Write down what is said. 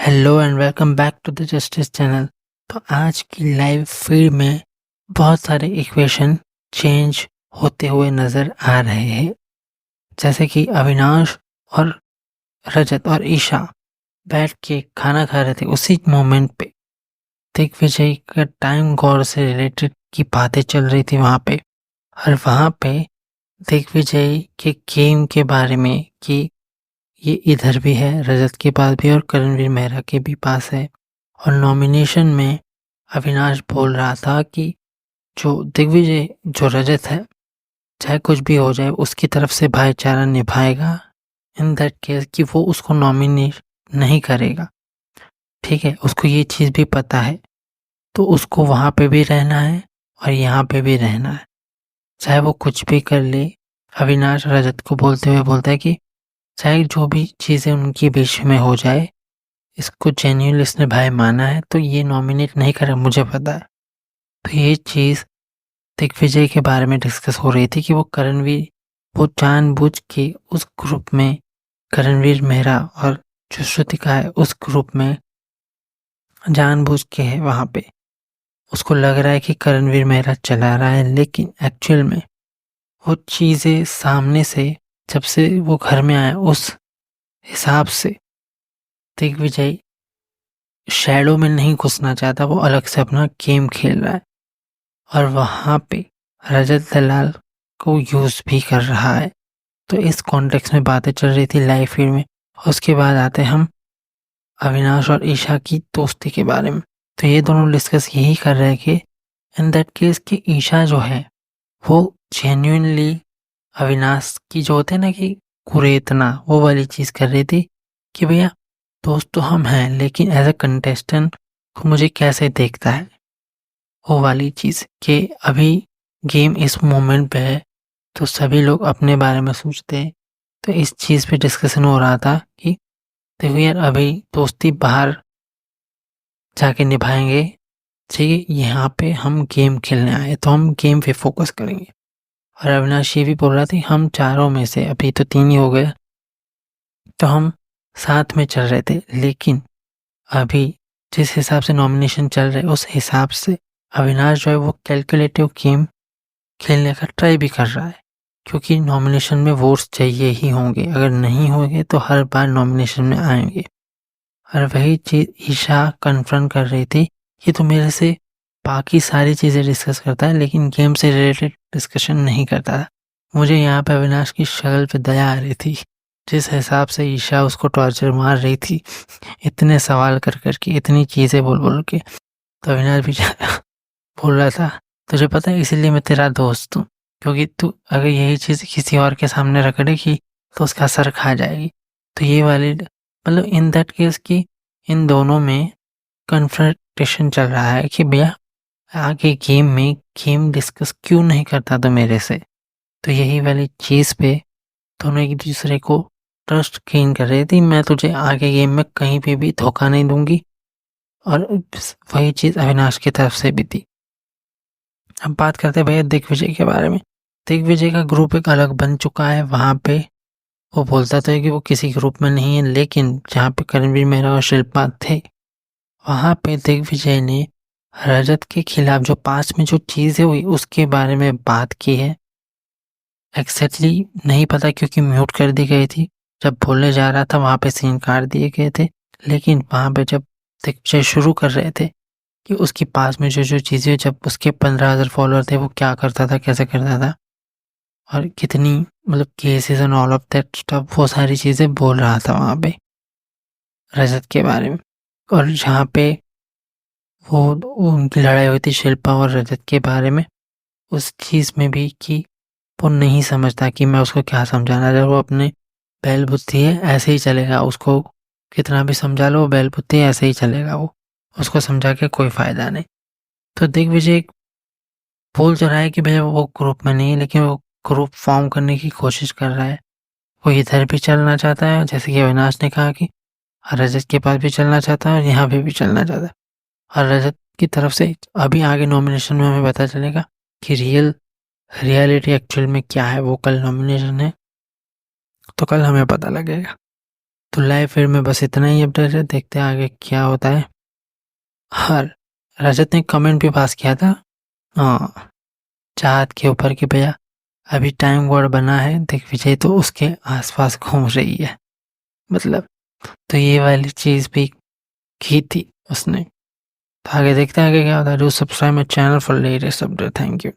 Hello and welcome back to the justice channel. तो आज की लाइव फीड में बहुत सारे इक्वेशन चेंज होते हुए नज़र आ रहे हैं, जैसे कि अविनाश और रजत और ईशा बैठ के खाना खा रहे थे। उसी मोमेंट पे दिग्विजय का टाइम गॉड से रिलेटेड की बातें चल रही थी वहाँ पे, और वहाँ पे दिग्विजय के गेम के बारे में कि ये इधर भी है, रजत के पास भी और करणवीर मेहरा के भी पास है। और नॉमिनेशन में अविनाश बोल रहा था कि जो दिग्विजय जो रजत है, चाहे कुछ भी हो जाए उसकी तरफ से भाईचारा निभाएगा, इन दैट केस कि वो उसको नॉमिनेट नहीं करेगा। ठीक है, उसको ये चीज़ भी पता है, तो उसको वहाँ पे भी रहना है और यहाँ पे भी रहना है, चाहे वो कुछ भी कर ले। अविनाश रजत को बोलते हुए बोलता है कि चाहे जो भी चीज़ें उनके बीच में हो जाए, इसको जेन्युइनली इसने भाई माना है तो ये नॉमिनेट नहीं करेगा, मुझे पता है। तो ये चीज़ दिग्विजय के बारे में डिस्कस हो रही थी कि वो करणवीर, वो जानबूझ के उस ग्रुप में करणवीर मेहरा और जो श्रुतिका है उस ग्रुप में जानबूझ के है वहाँ पे। उसको लग रहा है कि करणवीर मेहरा चला रहा है, लेकिन एक्चुअल में वो चीज़ें सामने से जब से वो घर में आया उस हिसाब से दिग्विजय शैडो में नहीं घुसना चाहता, वो अलग से अपना गेम खेल रहा है और वहाँ पे रजत दलाल को यूज़ भी कर रहा है। तो इस कॉन्टेक्स्ट में बातें चल रही थी लाइव फीड में। उसके बाद आते हैं हम अविनाश और ईशा की दोस्ती के बारे में। तो ये दोनों डिस्कस यही कर रहे हैं कि इन दैट केस कि ईशा जो है वो जेन्युइनली अविनाश की जो होते हैं ना कि कुरेदना, वो वाली चीज़ कर रही थी कि भैया दोस्त तो हम हैं, लेकिन एज अ कंटेस्टेंट को मुझे कैसे देखता है, वो वाली चीज़ कि अभी गेम इस मोमेंट पे है तो सभी लोग अपने बारे में सोचते हैं। तो इस चीज़ पे डिस्कशन हो रहा था कि देखो यार, अभी दोस्ती बाहर जाके निभाएंगे, ठीक है, यहाँ पे हम गेम खेलने आए तो हम गेम पे फोकस करेंगे। और अविनाश ये भी बोल रहा था हम चारों में से अभी तो 3 ही हो गए, तो हम साथ में चल रहे थे, लेकिन अभी जिस हिसाब से नॉमिनेशन चल रहे उस हिसाब से अविनाश जो है वो कैलकुलेटिव गेम खेलने का ट्राई भी कर रहा है, क्योंकि नॉमिनेशन में वोट्स चाहिए ही होंगे, अगर नहीं होंगे तो हर बार नॉमिनेशन में आएंगे। और वही चीज़ ईशा कन्फ्रंट कर रही थी कि तू मेरे से बाकी सारी चीज़ें डिस्कस करता है लेकिन गेम से रिलेटेड डिस्कशन नहीं करता था। मुझे यहाँ पे अविनाश की शक्ल पे दया आ रही थी, जिस हिसाब से ईशा उसको टॉर्चर मार रही थी, इतने सवाल कर करके, इतनी चीज़ें बोल बोल के। तो अविनाश भी बोल रहा था तुझे पता है इसीलिए मैं तेरा दोस्त हूँ, क्योंकि तू अगर यही चीज़ किसी और के सामने रगड़ेगी तो उसका सर खा जाएगी। तो ये वाली मतलब इन दैट केस कि इन दोनों में कन्फ्रंटेशन चल रहा है कि भैया आगे गेम में गेम डिस्कस क्यों नहीं करता था मेरे से। तो यही वाली चीज़ पे दोनों एक दूसरे को ट्रस्ट गेन कर रही थी, मैं तुझे आगे गेम में कहीं पे भी धोखा नहीं दूंगी। और वही चीज़ अविनाश की तरफ से भी थी। अब बात करते हैं भैया दिग्विजय के बारे में। दिग्विजय का ग्रुप एक अलग बन चुका है, वहाँ पे वो बोलता था कि वो किसी ग्रुप में नहीं है, लेकिन जहाँ पे करणवीर मेहरा और शिल्पा थे वहाँ पे दिग्विजय ने रजत के खिलाफ जो पास में जो चीज़ें हुई उसके बारे में बात की है। एग्जैक्टली नहीं पता क्योंकि म्यूट कर दी गई थी, जब बोलने जा रहा था वहाँ पे सीन काट दिए गए थे, लेकिन वहाँ पे जब दिग्विजय शुरू कर रहे थे कि उसके पास में जो जो चीज़ें, जब उसके 15,000 फॉलोअर थे वो क्या करता था, कैसे करता था, और कितनी मतलब cases and all of that stuff, वो सारी चीज़ें बोल रहा था वहाँ पे रजत के बारे में। और जहाँ पे वो उनकी लड़ाई हुई थी शिल्पा और रजत के बारे में, उस चीज़ में भी कि वो नहीं समझता कि मैं उसको क्या समझाना, जब वो अपने बैल बुद्धि है ऐसे ही चलेगा, उसको कितना भी समझा लो वो बैल बुद्धि है ऐसे ही चलेगा, वो उसको समझा के कोई फ़ायदा नहीं। तो दिग्विजय बोल तो रहा है कि भैया वो ग्रुप में नहीं है, लेकिन वो ग्रुप फॉर्म करने की कोशिश कर रहा है। वो इधर भी चलना चाहता है, जैसे कि अविनाश ने कहा कि रजत के पास भी चलना चाहता है और यहाँ पे भी चलना चाहता है। और रजत की तरफ से अभी आगे नॉमिनेशन में हमें पता चलेगा कि रियलिटी एक्चुअल में क्या है। वो कल नॉमिनेशन है तो कल हमें पता लगेगा। तो लाइव फीड में बस इतना ही अपडेट है, देखते हैं आगे क्या होता है। और रजत ने कमेंट भी पास किया था हाँ चाहत के ऊपर कि भैया अभी टाइम वर्ड बना है, दिग्विजय तो उसके आसपास घूम रही है, मतलब तो ये वाली चीज़ भी की थी उसने। तो आगे देखते हैं आगे क्या होता है। Do subscribe my channel for latest update. Thank you.